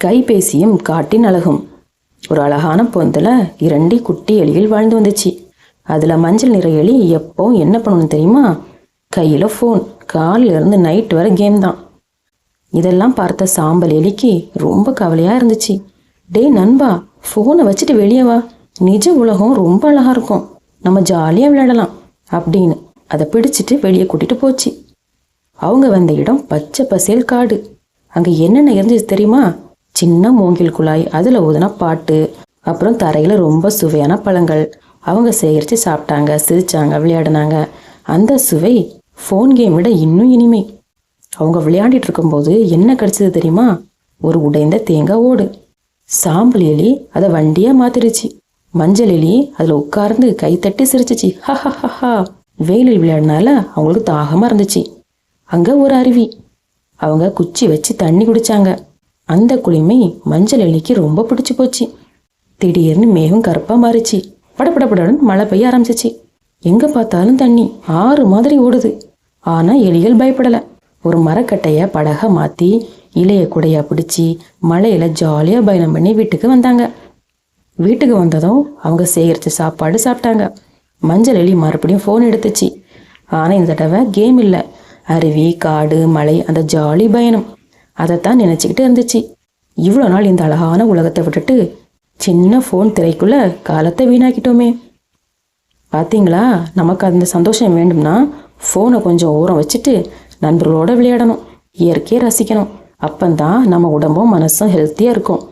கைபேசியும் காட்டின் அழகும். ஒரு அழகான பொந்தில் 2 குட்டி எலிகள் வாழ்ந்து வந்துச்சு. அதில் மஞ்சள் நிற எலி எப்போ என்ன பண்ணணும்னு தெரியுமா? கையில் ஃபோன், காலையிலேருந்து நைட் வரை கேம் தான். இதெல்லாம் பார்த்த சாம்பல் எலிக்கு ரொம்ப கவலையாக இருந்துச்சு. டே நண்பா, ஃபோனை வச்சுட்டு வெளியே வா, நிஜ உலகம் ரொம்ப அழகாக இருக்கும், நம்ம ஜாலியாக விளையாடலாம் அப்படின்னு அதை பிடிச்சிட்டு வெளியே கூட்டிகிட்டு போச்சு. அவங்க வந்த இடம் பச்சை பசேல் காடு. அங்கே என்னென்ன இருந்துச்சு தெரியுமா? சின்ன மூங்கில் குழாய், அதில் ஊதுனா பாட்டு, அப்புறம் தரையில் ரொம்ப சுவையான பழங்கள். அவங்க சேகரித்து சாப்பிட்டாங்க, சிரித்தாங்க, விளையாடினாங்க. அந்த சுவை ஃபோன் கேம் விட இன்னும் இனிமை. அவங்க விளையாடிட்டு இருக்கும்போது என்ன கிடைச்சது தெரியுமா? ஒரு உடைந்த தேங்காய் ஓடு. சாம்பல் எலி அதை வண்டியாக மாத்திருச்சு. மஞ்சள் எலி அதில் உட்கார்ந்து கைத்தட்டி சிரிச்சிச்சு. ஹஹஹா. வெயிலில் விளையாடினால அவங்களுக்கு தாகமாக இருந்துச்சு. அங்கே ஒரு அருவி. அவங்க குச்சி வச்சு தண்ணி குடித்தாங்க. அந்த குளிமை மஞ்சள் எலிக்கு ரொம்ப பிடிச்சி போச்சு. திடீர்னு மேகம் கருப்பாக மாறிச்சு. படப்படப்படன்னு மழை பெய்ய ஆரம்பிச்சிச்சு. எங்கே பார்த்தாலும் தண்ணி ஆறு மாதிரி ஓடுது. ஆனால் எலிகள் பயப்படலை. ஒரு மரக்கட்டையை படகை மாற்றி இலைய குடையா பிடிச்சி மழையில் ஜாலியாக பயணம் பண்ணி வீட்டுக்கு வந்தாங்க. வீட்டுக்கு வந்ததும் அவங்க சேகரித்த சாப்பாடு சாப்பிட்டாங்க. மஞ்சள் எலி மறுபடியும் ஃபோன் எடுத்துச்சு. ஆனால் இந்த தடவை கேம் இல்லை, அருவி, காடு, மலை, அந்த ஜாலி பயணம். அதைத்தான் நினச்சிக்கிட்டு இருந்துச்சு. இவ்வளோ நாள் இந்த அழகான உலகத்தை விட்டுட்டு சின்ன ஃபோன் திரைக்குள்ளே காலத்தை வீணாக்கிட்டோமே. பார்த்தீங்களா, நமக்கு அந்த சந்தோஷம் வேண்டும்னா ஃபோனை கொஞ்சம் ஓரம் வச்சுட்டு நண்பர்களோடு விளையாடணும், இயற்கையை ரசிக்கணும். அப்பந்தான் நம்ம உடம்பும் மனசும் ஹெல்த்தியாக இருக்கும்.